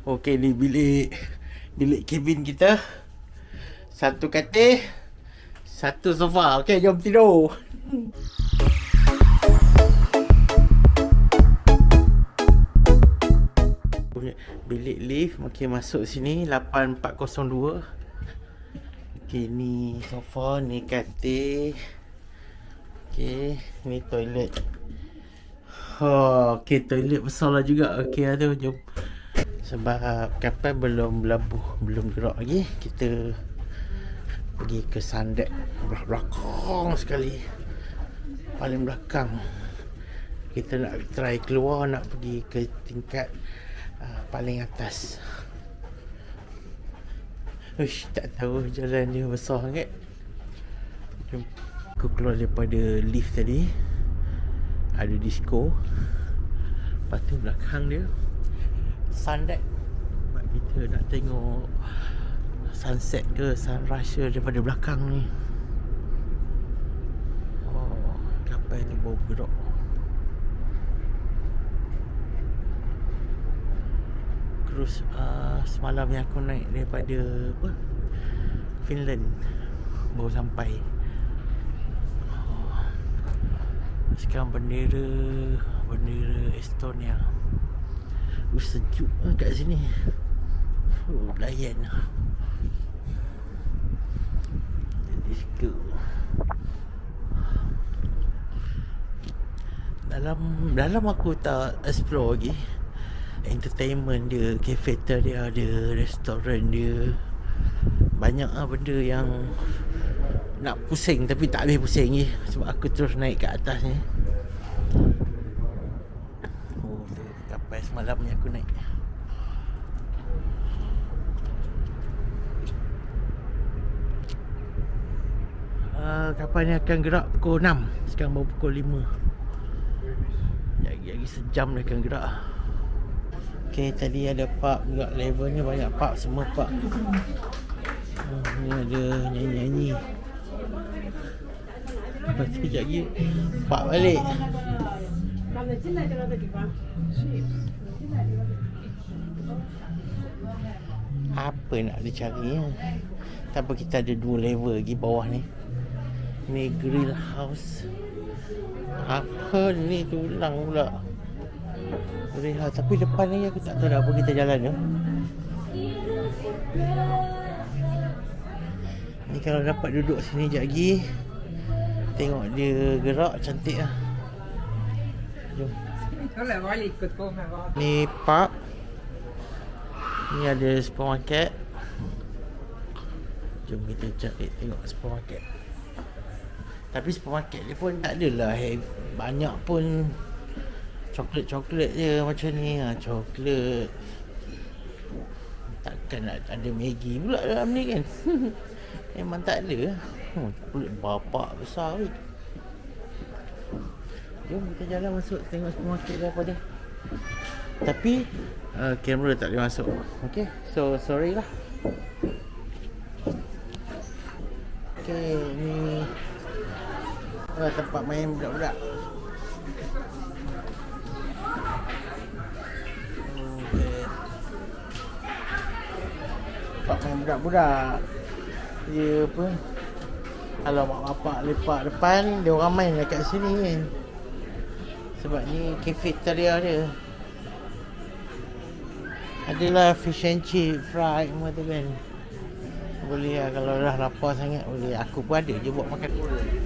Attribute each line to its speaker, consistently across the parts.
Speaker 1: Okey, ni bilik kabin kita. Satu katil, satu sofa. Okey, jom tidur. Bilik lift, makin masuk sini 8402. Okey, ni sofa, ni katil. Okey, ni toilet. Oh, okey, toilet besar lah juga. Okey, ada, jom. Sebab kapal belum berlabuh, belum gerak lagi, kita pergi ke sandek belakang sekali, paling belakang. Kita nak try keluar, nak pergi ke tingkat paling atas. Uish, tak tahu jalan dia besar sangat. Jom. Aku keluar daripada lift tadi, ada disco. Lepas tu belakang dia sundeck. Sebab kita nak tengok sunset ke sunrise ke daripada belakang ni. Oh, kapal tu baru bergerak. Cruise semalam yang aku naik daripada Finland baru sampai. Sekarang bendera Estonia. Sejuk kat sini. Layan. Disco. Dalam aku tak explore lagi. Entertainment dia, cafeteria dia, restoran dia. Banyak benda yang nak pusing tapi tak habis pusing je. Sebab aku terus naik ke atas ni. Oh, tu kapal semalam ni aku naik. Kapal ni akan gerak pukul 6. Sekarang baru pukul 5. Lagi sejam dia akan gerak. Okay, tadi ada pub juga. Level ni banyak pub, semua pub. Ni ada nyanyi-nyanyi. Lepas tu sekejap lagi pub balik. Apa nak dicari ya? Tapi kita ada 2 level lagi bawah ni. Ni grill house. Apa ni, tulang pula. Grill house. Tapi depan ni aku tak tahu dah apa kita jalan tu. Ni kalau dapat duduk sini sekejap lagi, tengok dia gerak, cantik lah. Jom. Ni pub. Ni ada supermarket. Jom kita cari tengok supermarket. Tapi supermarket ni pun tak adalah banyak pun. Coklat je macam ni. Coklat. Takkan nak ada Maggi pula dalam ni kan. Memang tak ada. Coklat bapak besar ni. Jom kita jalan masuk tengok supermarket dia apa dia. Tapi kamera tak boleh masuk. Okay, so sorry lah. Okay, ni tempat main budak-budak. Okay. Tempat main budak-budak. Dia apa, kalau mak bapak lepak depan, dia orang main dekat sini kan. Sebab ni cafeteria dia. Adalah fish and chip, fried semua tu kan. Boleh lah, kalau dah lapar sangat boleh. Aku pun ada je buat makan.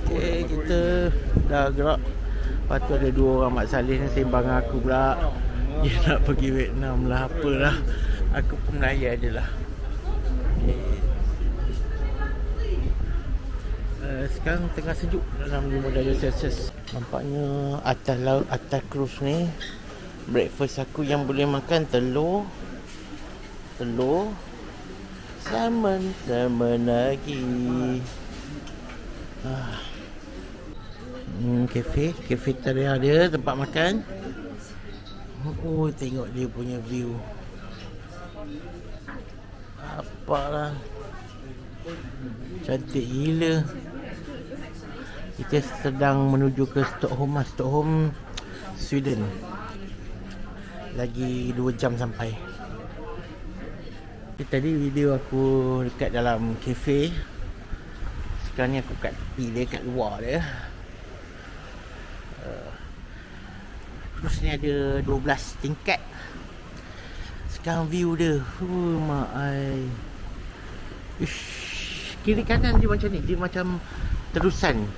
Speaker 1: Okay, kita dah gerak. Lepas tu ada 2 orang Mak Saleh ni sembang dengan aku pula. Dia nak pergi Vietnam lah, apalah. Aku pun layan je lah. Sekarang tengah sejuk dalam 5 darjah Celsius. Nampaknya atas laut, atas cruise ni, breakfast aku yang boleh makan telur, salmon lagi. Cafeteria dia, tempat makan. Oh, tengok dia punya view. Apalah, cantik gila. Kita sedang menuju ke Stockholm, Sweden. Lagi 2 jam sampai. Tadi video aku dekat dalam kafe. Sekarang ni aku kat tepi dia, kat luar dia. Terus ni ada 12 tingkat. Sekarang view dia, mak ai. Ish, kiri kanan dia macam ni. Dia macam terusan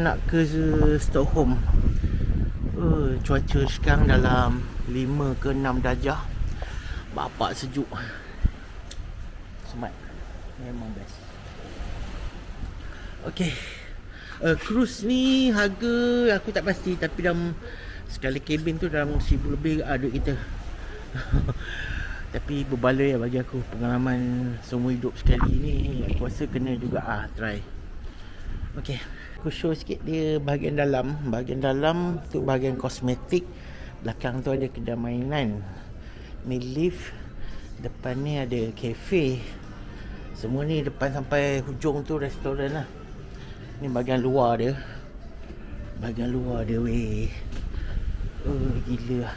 Speaker 1: nak ke Stockholm. Cuaca sekarang dalam 5 ke 6 darjah. Bapak sejuk. Smart. Memang best. Okay. Cruise ni harga aku tak pasti, tapi dalam sekali kabin tu dalam 1,000 lebih duit kita. Tapi berbaloi bagi aku. Pengalaman seumur hidup sekali ni, aku rasa kena juga try. Okay, aku show sikit dia bahagian dalam. Bahagian dalam tu bahagian kosmetik. Belakang tu ada kedai mainan. Ni lift. Depan ni ada kafe. Semua ni depan sampai hujung tu restoran lah. Ni bahagian luar dia. Bahagian luar dia weh. Gila lah.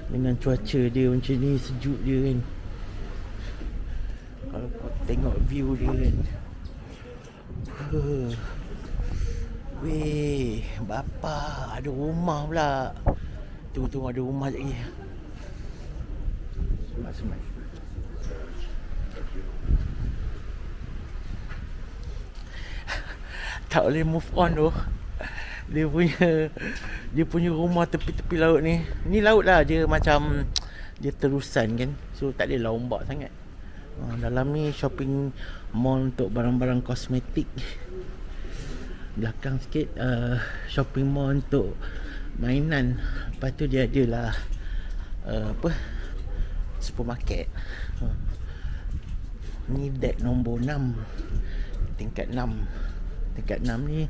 Speaker 1: Dengan cuaca dia macam ni, sejuk dia kan. Kalau kau tengok view dia kan. Weh, bapa ada rumah pula. Tunggu ada rumah sekejap lagi. Semat. Tak boleh move on tu. Dia punya rumah tepi-tepi laut ni. Ni laut lah, dia macam dia terusan kan. So tak adalah ombak sangat. Dalam ni shopping mall untuk barang-barang kosmetik. Belakang sikit shopping mall untuk mainan. Lepas tu dia adalah supermarket. Ni deck nombor 6. Tingkat 6. Tingkat 6 ni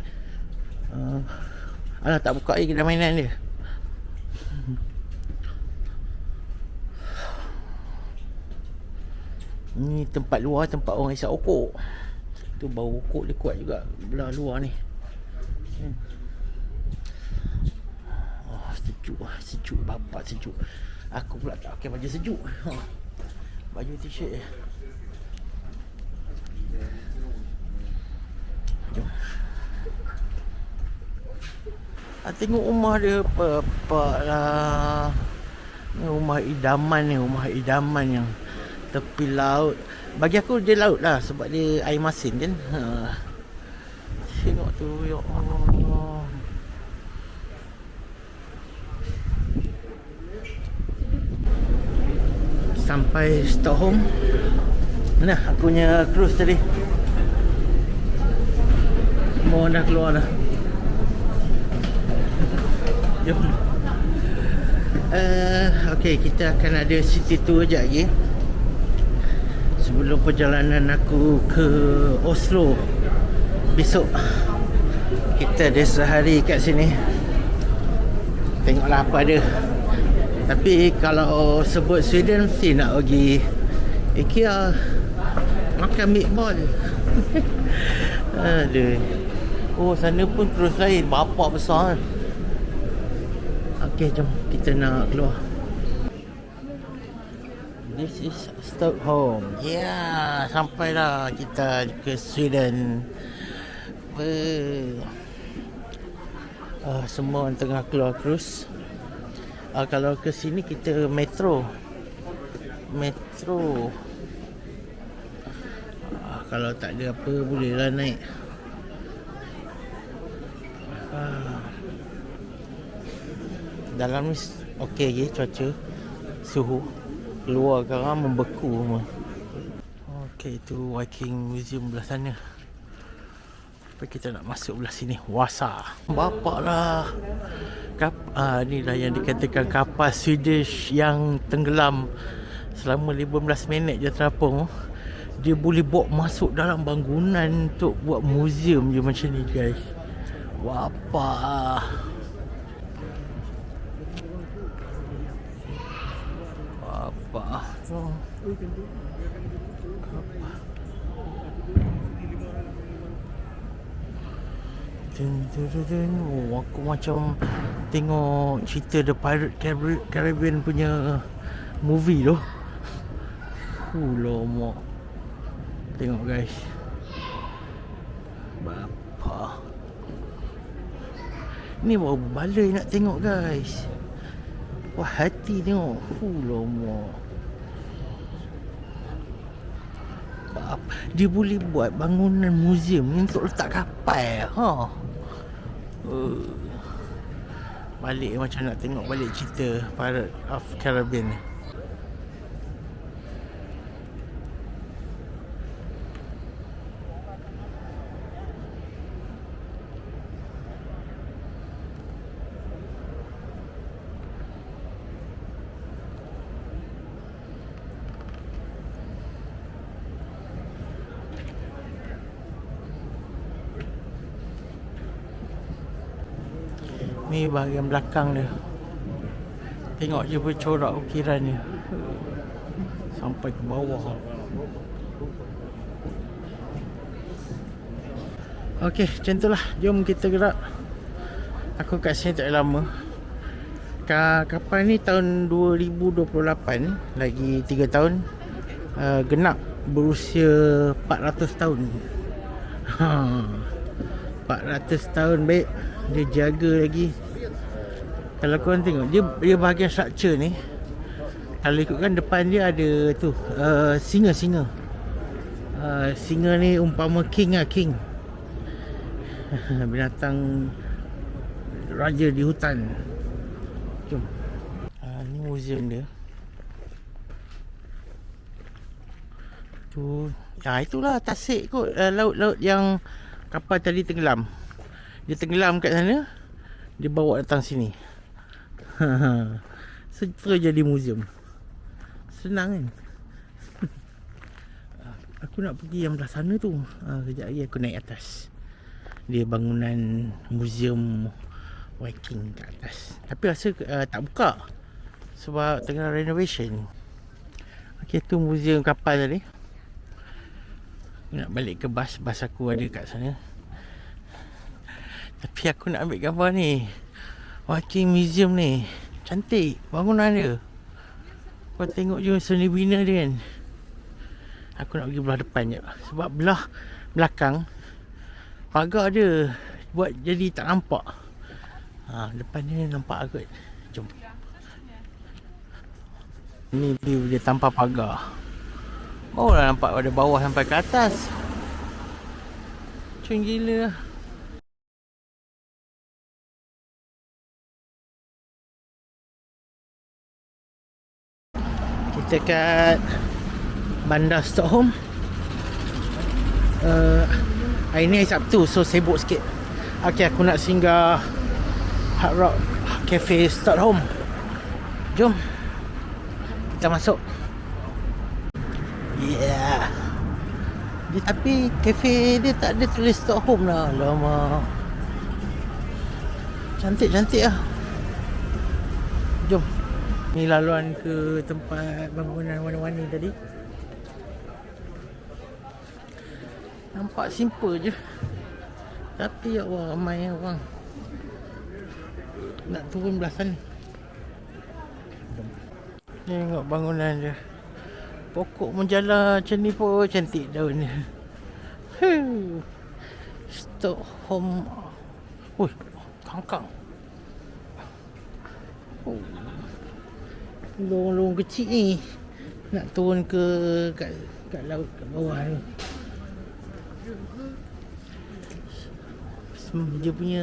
Speaker 1: alah tak buka lagi kedai mainan dia. Ni tempat luar, tempat orang isap okok. Tu bau okok dia kuat juga belah luar ni. Sejuk bapak sejuk. Aku pula tak pakai baju sejuk. Baju t-shirt je. Jom. Tengok rumah dia apa lah. Ni rumah idaman yang tepi laut. Bagi aku dia laut lah sebab dia air masin kan. Tengok tu, ya Allah. Sampai Stockholm. Mana aku punya cruise tadi. Semua dah keluar dah. Jom. Okay, kita akan ada city tour sekejap lagi. Sebelum perjalanan aku ke Oslo besok. Kita ada sehari kat sini. Tengoklah apa ada. Tapi kalau sebut Sweden mesti nak pergi IKEA makan meatball. Aduh. Oh, sana pun cruise lain. Bapak besar. Okey, jom kita nak keluar. This is Stockholm. Yeah, sampailah kita ke Sweden. Semua orang tengah keluar cruise. Kalau ke sini kita metro. Kalau tak ada apa bolehlah naik. Dalam ni okey je cuaca. Suhu luar sekarang membeku semua. Okey, tu Viking Museum belah sana. Tapi kita nak masuk belah sini. Wasa. Bapak lah. Ni lah yang dikatakan kapal Swedish yang tenggelam selama 15 minit je terapung. Dia boleh bawa masuk dalam bangunan untuk buat museum je macam ni guys. Bapak. Aku macam tengok cerita The Pirate Caribbean punya movie tu. Lomo. Tengok guys. Bapa. Ni baru balai nak tengok guys. Wah hati tengok. Lomo. Dia boleh buat bangunan muzium ni untuk letak kapal. Balik macam nak tengok balik cerita Pirates of Caribbean ni. Ni bahagian belakang dia. Tengok je bercorak ukiran dia sampai ke bawah. Okey, macam itulah. Jom kita gerak. Aku kat sini tak lama. Kapal ni tahun 2028, lagi 3 tahun genap berusia 400 tahun. 400 tahun baik. Dia jaga lagi. Kalau korang tengok dia bahagian structure ni, kalau ikutkan depan dia ada tu singa-singa. Singa ni umpama king lah, king. Binatang raja di hutan. Jom. Ni muzium dia. Tu, itulah tasik kot, laut-laut yang kapal tadi tenggelam. Dia tenggelam kat sana, dia bawa datang sini. Terus jadi muzium. Senang kan? Aku nak pergi yang belah sana tu. Sekejap lagi aku naik atas. Dia bangunan muzium Viking kat atas. Tapi rasa tak buka sebab tengah renovation. Okey, tu muzium kapal tadi. Nak balik ke bas aku ada kat sana. Tapi aku nak ambil gambar ni. Viking Museum ni cantik bangunan dia. Kau tengok je seni bina dia kan. Aku nak pergi belah depan je. Sebab belah belakang pagar dia buat jadi tak nampak. Depan dia nampak kot. Jom. Ni view dia tanpa pagar. Barulah nampak pada bawah sampai ke atas. Cun gila lah. Kita kat Bandar Stockholm. Hari ni hari Sabtu, so sibuk sikit. Okay, aku nak singgah Hard Rock Cafe Stockholm. Jom kita masuk. Yeah. Tapi kafe dia tak ada tulis Stockholm lah. Lama. Cantik-cantik lah. Jom. Ni laluan ke tempat bangunan warna-warni tadi. Nampak simple je. Tapi ya Allah, ramai orang nak turun belah sana. Tengok bangunan dia. Pokok menjala macam ni pun cantik daun dia. Stockholm. Ui, kangkang. Lorong-lorong kecil ni nak turun kat laut kat bawah ni. Dia punya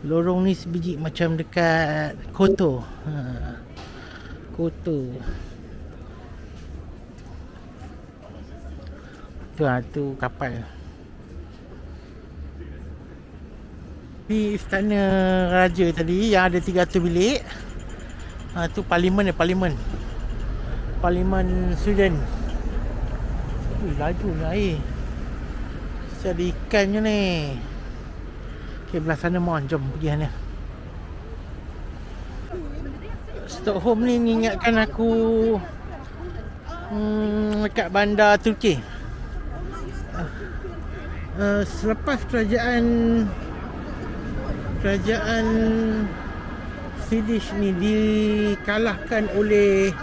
Speaker 1: lorong ni sebiji macam dekat Koto. Koto. Tu kapal. Ni istana raja tadi yang ada 300 bilik. Tu parlimen dia, parlimen Sweden. Laju ni air. Mesti ada ikannya ni. Okay, belah sana mohon, jom pergi sana. Stockholm ni mengingatkan aku dekat bandar Turki. Selepas kerajaan Swedish ni dikalahkan oleh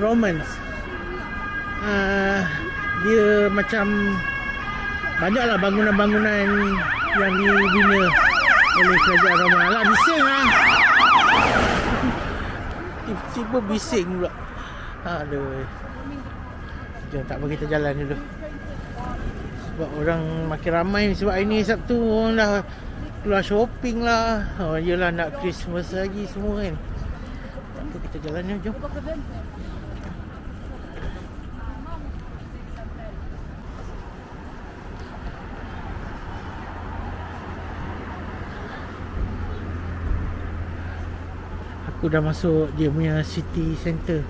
Speaker 1: Romans. dia macam banyaklah bangunan-bangunan yang dibina oleh kerajaan Roma. Alah, bising lah. Tiba-tiba bising pula. Aduh. Jom, tak apa, kita jalan dulu. Sebab orang makin ramai sebab ini Sabtu, orang dah keluar shopping lah. Oh, yelah, nak Christmas lagi semua kan. Tak apa, kita jalan je, jom. Aku dah masuk dia punya city center.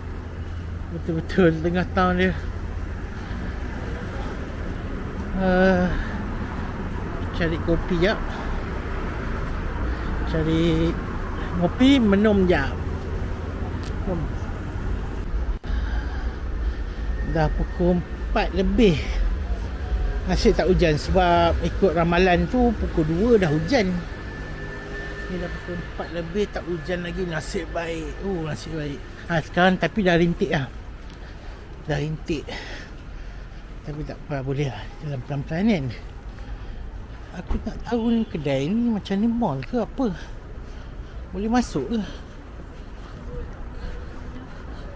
Speaker 1: Betul-betul tengah town dia. Cari kopi jap. Cari kopi, minum jap. Dah pukul 4 lebih. Asyik tak hujan sebab ikut ramalan tu pukul 2 dah hujan. Ni dah pukul 4 lebih tak hujan lagi. Nasib baik. Nasib baik. Sekarang tapi dah rintik lah. Dah rintik. Tapi tak apa, boleh lah. Jalan pelan-pelan kan. Aku tak tahu ni kedai ni macam ni mall ke apa. Boleh masuk ke?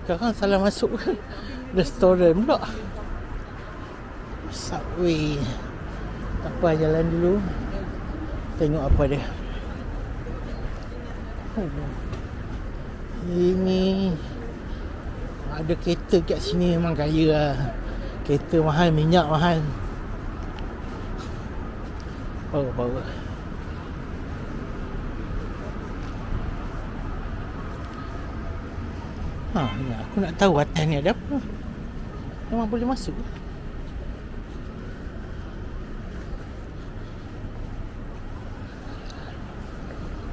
Speaker 1: Sekarang salah masuk ke? Restoran pula. Subway. Tak apa, jalan dulu. Tengok apa dia. Ini ada kereta kat sini, memang kaya lah. Kereta mahal, minyak mahal. Power. Aku nak tahu atas ni ada apa. Memang boleh masuk.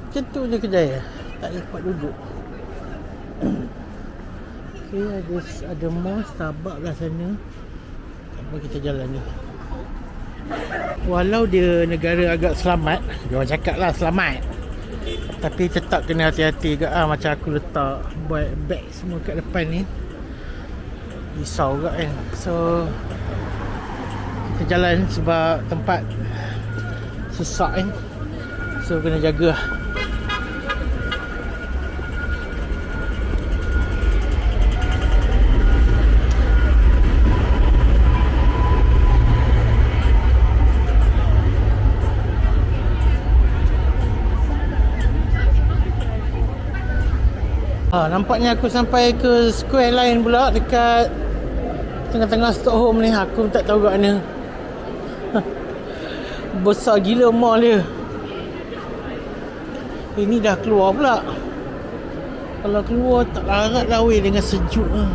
Speaker 1: Macam tu je kedai lah. Tak ada tempat duduk. Okay, ada mall, Starbucks lah sana. Apa, kita jalan je. Walau dia negara agak selamat, dia orang cakap lah selamat, tapi tetap kena hati-hati ke. Macam aku letak buat beg semua kat depan ni, risau ke kan. So kita jalan sebab tempat sesak kan. So kena jaga lah. Nampaknya aku sampai ke Square Line pula, dekat tengah-tengah Stockholm ni. Aku tak tahu kat mana. Besar gila mall dia. Ini dah keluar pula. Kalau keluar tak larat lah weh, dengan sejuk lah.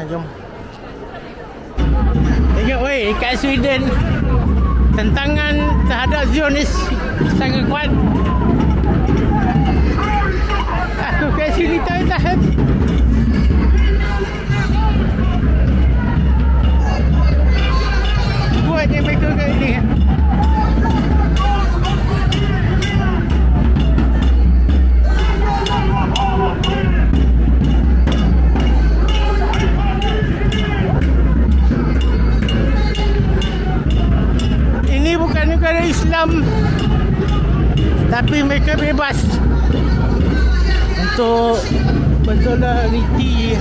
Speaker 1: Jom. Tengok weh, kat Sweden tentangan terhadap Zionis sangat kuat. Aku kat sini tak tahan. Buatnya mereka kat ni. Negara Islam, tapi mereka bebas untuk bersolidariti,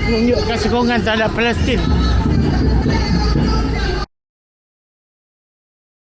Speaker 1: menunjukkan sokongan terhadap Palestin.